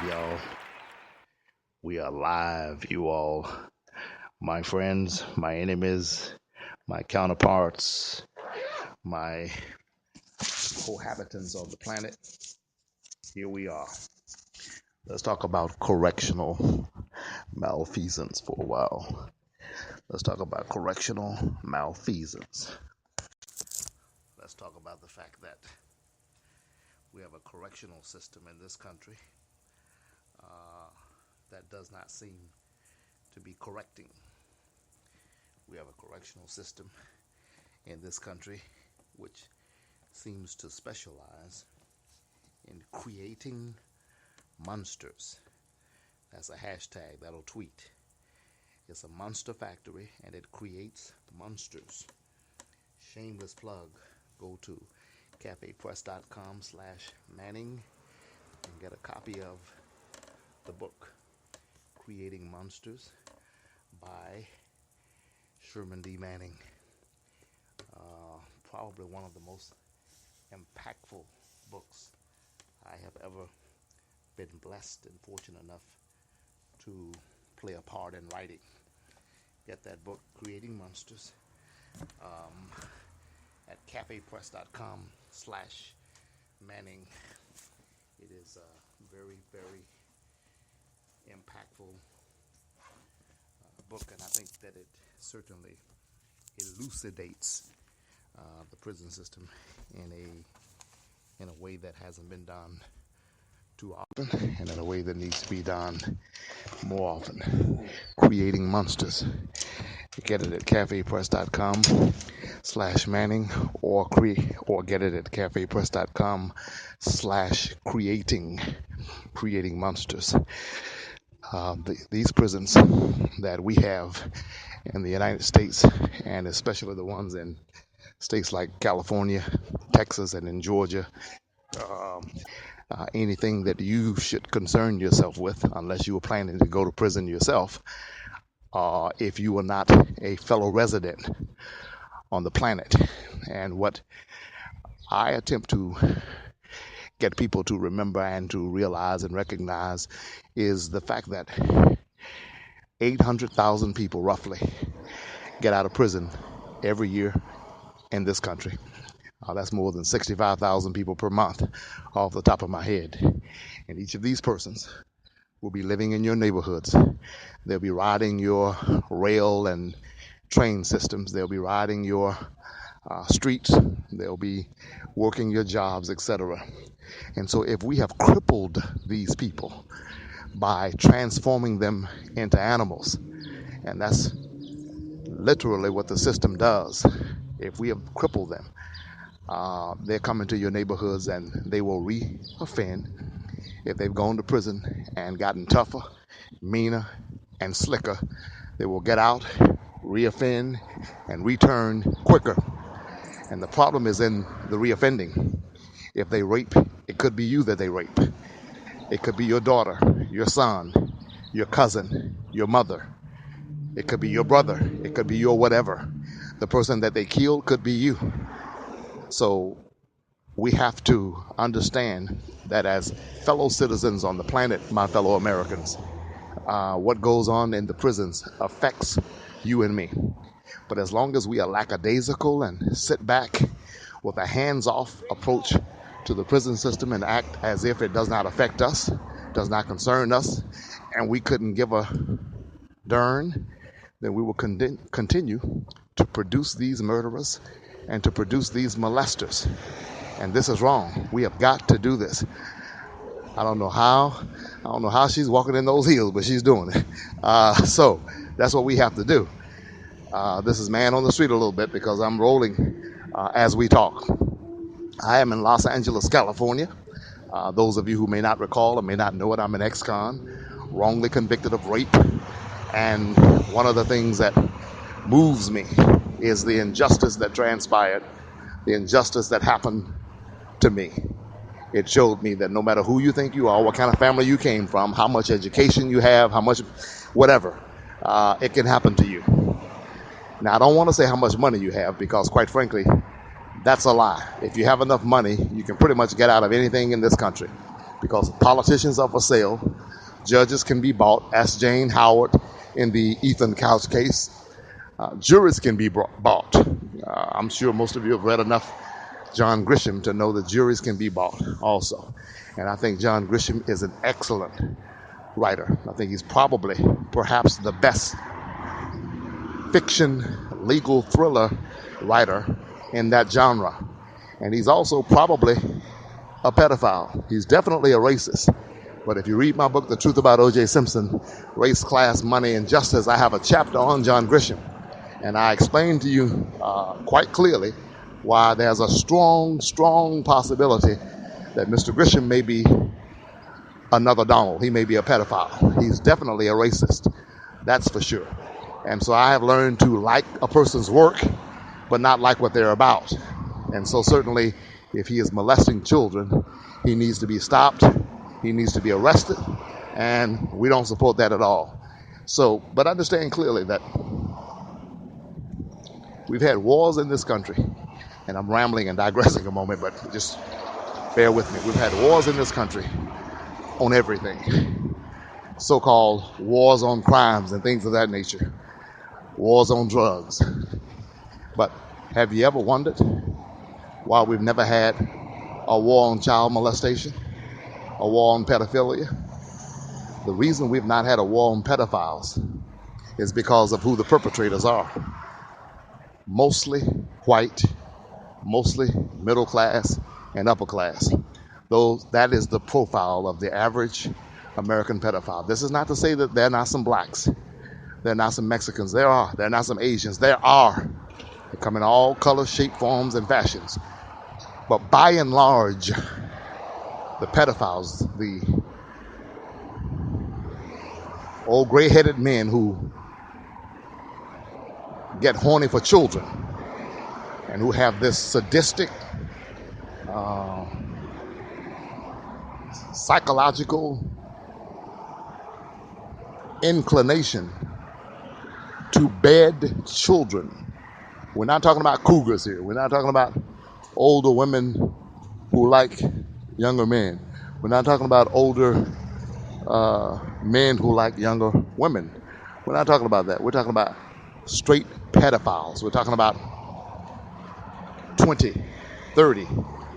y'all. We are live, you all. My friends, my enemies, my counterparts, my cohabitants of the planet. Here we are. Let's talk about correctional malfeasance for a while. Let's talk about correctional malfeasance. Let's talk about the fact that we have a correctional system in this country that does not seem to be correcting. We have a correctional system in this country which seems to specialize in creating monsters. That's a hashtag that'll tweet. It's a monster factory and it creates monsters. Shameless plug. Go to cafepress.com/Manning and get a copy of the book Creating Monsters by Sherman D. Manning. Probably one of the most impactful books I have ever been blessed and fortunate enough to play a part in writing. Get that book, Creating Monsters, at cafepress.com/Manning. It is a very, very impactful book, and I think that it certainly elucidates the prison system in a way that hasn't been done too often, and in a way that needs to be done more often. Creating monsters. You get it at cafepress.com/Manning or get it at cafepress.com/creating monsters. These prisons that we have in the United States, and especially the ones in states like California, Texas, and in Georgia, anything that you should concern yourself with, unless you were planning to go to prison yourself, if you are not a fellow resident on the planet. And what I attempt to get people to remember and to realize and recognize is the fact that 800,000 people roughly get out of prison every year in this country. That's more than 65,000 people per month off the top of my head. And each of these persons will be living in your neighborhoods. They'll be riding your rail and train systems. They'll be riding your streets. They'll be working your jobs, etc. And so if we have crippled these people by transforming them into animals, and that's literally what the system does, if we have crippled them, they're coming to your neighborhoods and they will re-offend. If they've gone to prison and gotten tougher, meaner, and slicker, they will get out, re-offend, and return quicker. And the problem is in the re-offending. If they rape, it could be you that they rape. It could be your daughter, your son, your cousin, your mother. It could be your brother. It could be your whatever. The person that they killed could be you. So we have to understand that as fellow citizens on the planet, my fellow Americans, what goes on in the prisons affects you and me. But as long as we are lackadaisical and sit back with a hands-off approach to the prison system and act as if it does not affect us, does not concern us, and we couldn't give a darn, then we will continue to produce these murderers and to produce these molesters. And this is wrong. We have got to do this. I don't know how she's walking in those heels, but she's doing it. So that's what we have to do. This is man on the street a little bit because I'm rolling as we talk. I am in Los Angeles, California. Those of you who may not recall or may not know it, I'm an ex-con, wrongly convicted of rape. And one of the things that moves me is the injustice that transpired, the injustice that happened to me. It showed me that no matter who you think you are, what kind of family you came from, how much education you have, how much whatever, it can happen to you. Now, I don't want to say how much money you have because, quite frankly, that's a lie. If you have enough money, you can pretty much get out of anything in this country. because politicians are for sale, judges can be bought. Ask Jane Howard in the Ethan Couch case. Juries can be bought. I'm sure most of you have read enough John Grisham to know that juries can be bought also. And I think John Grisham is an excellent writer. I think he's probably, perhaps, the best fiction legal thriller writer in that genre. And he's also probably a pedophile. He's definitely a racist. But if you read my book, The Truth About O.J. Simpson, Race, Class, Money, and Justice, I have a chapter on John Grisham. And I explain to you quite clearly why there's a strong, strong possibility that Mr. Grisham may be another Donald. He may be a pedophile. He's definitely a racist. That's for sure. And so I have learned to like a person's work, but not like what they're about. And so certainly, if he is molesting children, he needs to be stopped. He needs to be arrested. And we don't support that at all. So, but understand clearly that we've had wars in this country. And I'm rambling and digressing a moment, but just bear with me. We've had wars in this country on everything. So-called wars on crimes and things of that nature. Wars on drugs. But have you ever wondered why we've never had a war on child molestation? A war on pedophilia? The reason we've not had a war on pedophiles is because of who the perpetrators are. Mostly white, mostly middle class and upper class. That is the profile of the average American pedophile. This is not to say that there are not some blacks. There are not some Mexicans. There are. There are not some Asians. There are. They come in all colors, shapes, forms, and fashions. But by and large, the pedophiles, the old gray-headed men who get horny for children and who have this sadistic, psychological inclination to bed children. We're not talking about cougars here. We're not talking about older women who like younger men. We're not talking about older men who like younger women. We're not talking about that. We're talking about straight pedophiles. We're talking about 20, 30,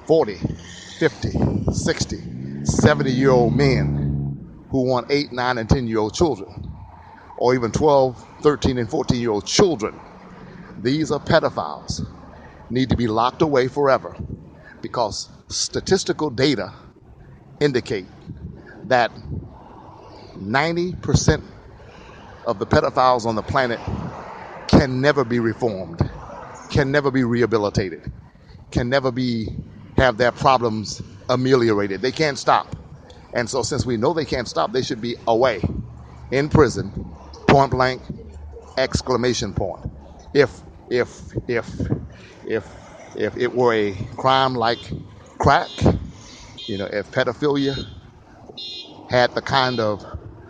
40, 50, 60, 70-year-old men who want 8, 9, and 10-year-old children, or even 12, 13, and 14-year-old children. These are pedophiles. Need to be locked away forever, because statistical data indicate that 90% of the pedophiles on the planet can never be reformed, can never be rehabilitated, can never have their problems ameliorated. They can't stop. And so since we know they can't stop, they should be away, in prison, point blank, exclamation point. If it were a crime like crack, if pedophilia had the kind of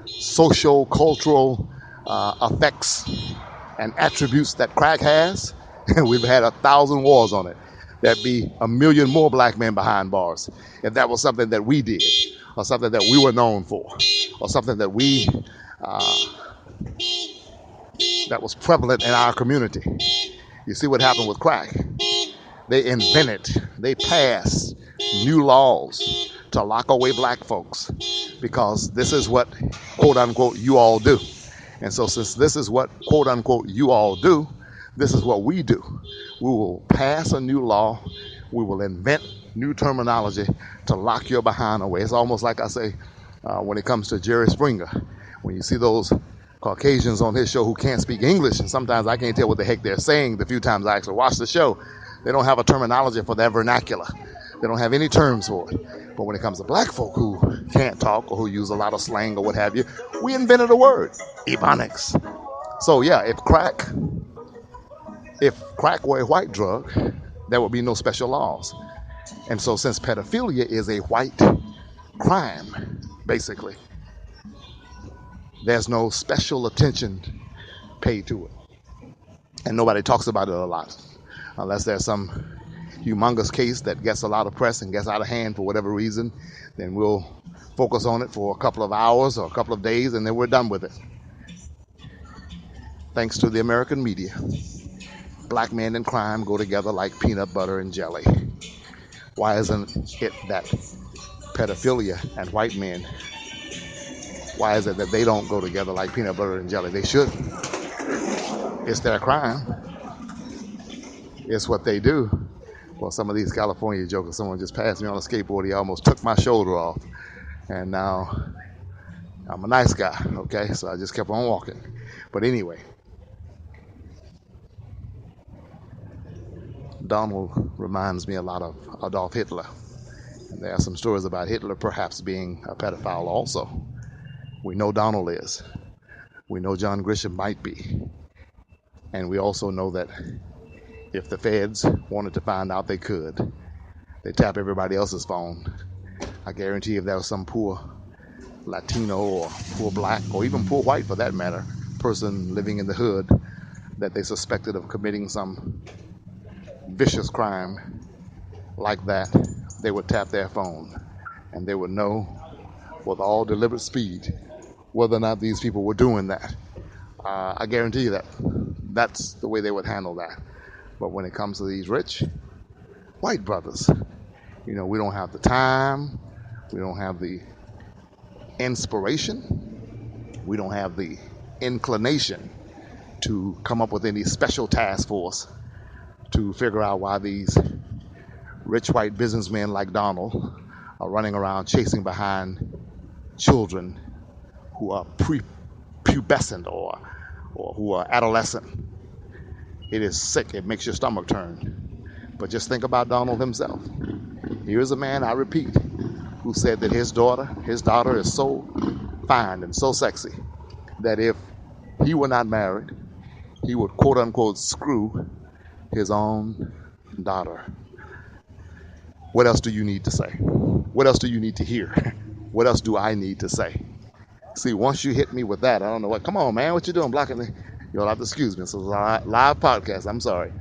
social, cultural effects and attributes that crack has, we've had 1,000 wars on it. There'd be 1 million more black men behind bars if that was something that we did, or something that we were known for, or something that that was prevalent in our community. You see what happened with crack? They passed new laws to lock away black folks, because this is what, quote unquote, you all do. And so since this is what, quote unquote, you all do, this is what we do. We will pass a new law. We will invent new terminology to lock your behind away. It's almost like I say when it comes to Jerry Springer. When you see those Caucasians on his show who can't speak English, and sometimes I can't tell what the heck they're saying the few times I actually watch the show. They don't have a terminology for their vernacular. They don't have any terms for it. But when it comes to black folk who can't talk or who use a lot of slang or what have you, we invented a word, ebonics. So yeah, if crack were a white drug, there would be no special laws. And so since pedophilia is a white crime, basically, there's no special attention paid to it. And nobody talks about it a lot, unless there's some humongous case that gets a lot of press and gets out of hand for whatever reason, then we'll focus on it for a couple of hours or a couple of days, and then we're done with it. Thanks to the American media, black men and crime go together like peanut butter and jelly. Why isn't it that pedophilia and white men, why is it that they don't go together like peanut butter and jelly? They should. It's their crime. It's what they do. Well, some of these California jokers, someone just passed me on a skateboard. He almost took my shoulder off. And now I'm a nice guy, okay? So I just kept on walking. But anyway, Donald reminds me a lot of Adolph Hitler. And there are some stories about Hitler perhaps being a pedophile also. We know Donald is. We know John Grisham might be. And we also know that if the feds wanted to find out, they could. They tap everybody else's phone. I guarantee if there was some poor Latino or poor black or even poor white for that matter person living in the hood that they suspected of committing some vicious crime like that, they would tap their phone and they would know with all deliberate speed whether or not these people were doing that. I guarantee you that that's the way they would handle that. But when it comes to these rich white brothers, we don't have the time, we don't have the inspiration, we don't have the inclination to come up with any special task force to figure out why these rich white businessmen like Donald are running around chasing behind children who are prepubescent or who are adolescent. It is sick. It makes your stomach turn. But just think about Donald himself. Here is a man, I repeat, who said that his daughter is so fine and so sexy that if he were not married, he would quote unquote screw his own daughter. What else do you need to say? What else do you need to hear? What else do I need to say? See, once you hit me with that, I don't know what. Come on, man, what you doing blocking me? You'll have to excuse me. It's a live podcast. I'm sorry.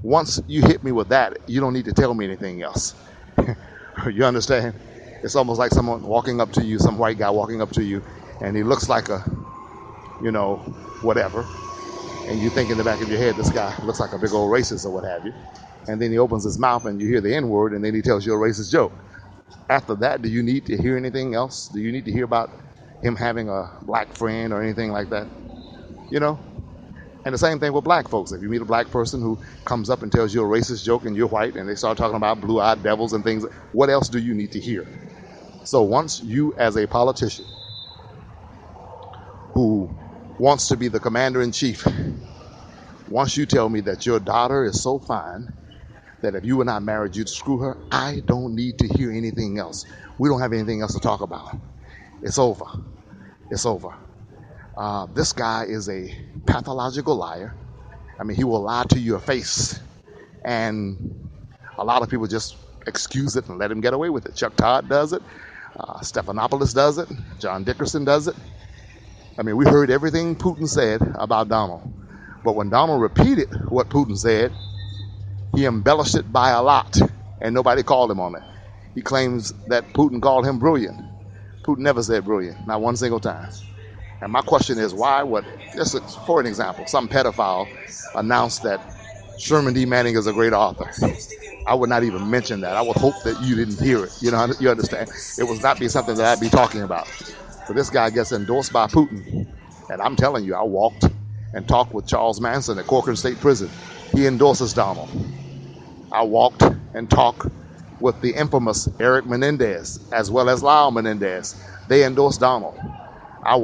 Once you hit me with that, you don't need to tell me anything else. You understand? It's almost like someone walking up to you, some white guy walking up to you, and he looks like a, whatever. And you think in the back of your head, this guy looks like a big old racist or what have you. And then he opens his mouth and you hear the N-word, and then he tells you a racist joke. After that, do you need to hear anything else? Do you need to hear about him having a black friend or anything like that? And the same thing with black folks. If you meet a black person who comes up and tells you a racist joke and you're white and they start talking about blue-eyed devils and things, what else do you need to hear? So once you, as a politician who wants to be the commander-in-chief, once you tell me that your daughter is so fine that if you were not married, you'd screw her, I don't need to hear anything else. We don't have anything else to talk about. It's over. It's over. This guy is a pathological liar. I mean, he will lie to your face. And a lot of people just excuse it and let him get away with it. Chuck Todd does it. Stephanopoulos does it. John Dickerson does it. I mean, we heard everything Putin said about Donald. But when Donald repeated what Putin said, he embellished it by a lot. And nobody called him on it. He claims that Putin called him brilliant. Putin never said brilliant, not one single time. And my question is, why would, just for an example, some pedophile announced that Sherman D. Manning is a great author? I would not even mention that. I would hope that you didn't hear it. You understand? It would not be something that I'd be talking about. So this guy gets endorsed by Putin. And I'm telling you, I walked and talked with Charles Manson at Corcoran State Prison. He endorses Donald. I walked and talked with the infamous Eric Menendez, as well as Lyle Menendez. They endorsed Donald. I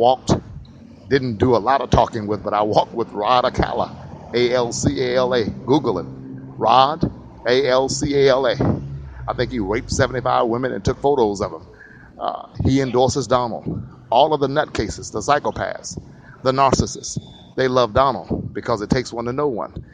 didn't do a lot of talking with, but I walked with Rod Acala, A-L-C-A-L-A. Google it. Rod, A-L-C-A-L-A. I think he raped 75 women and took photos of them. He endorses Donald. All of the nutcases, the psychopaths, the narcissists, they love Donald because it takes one to know one.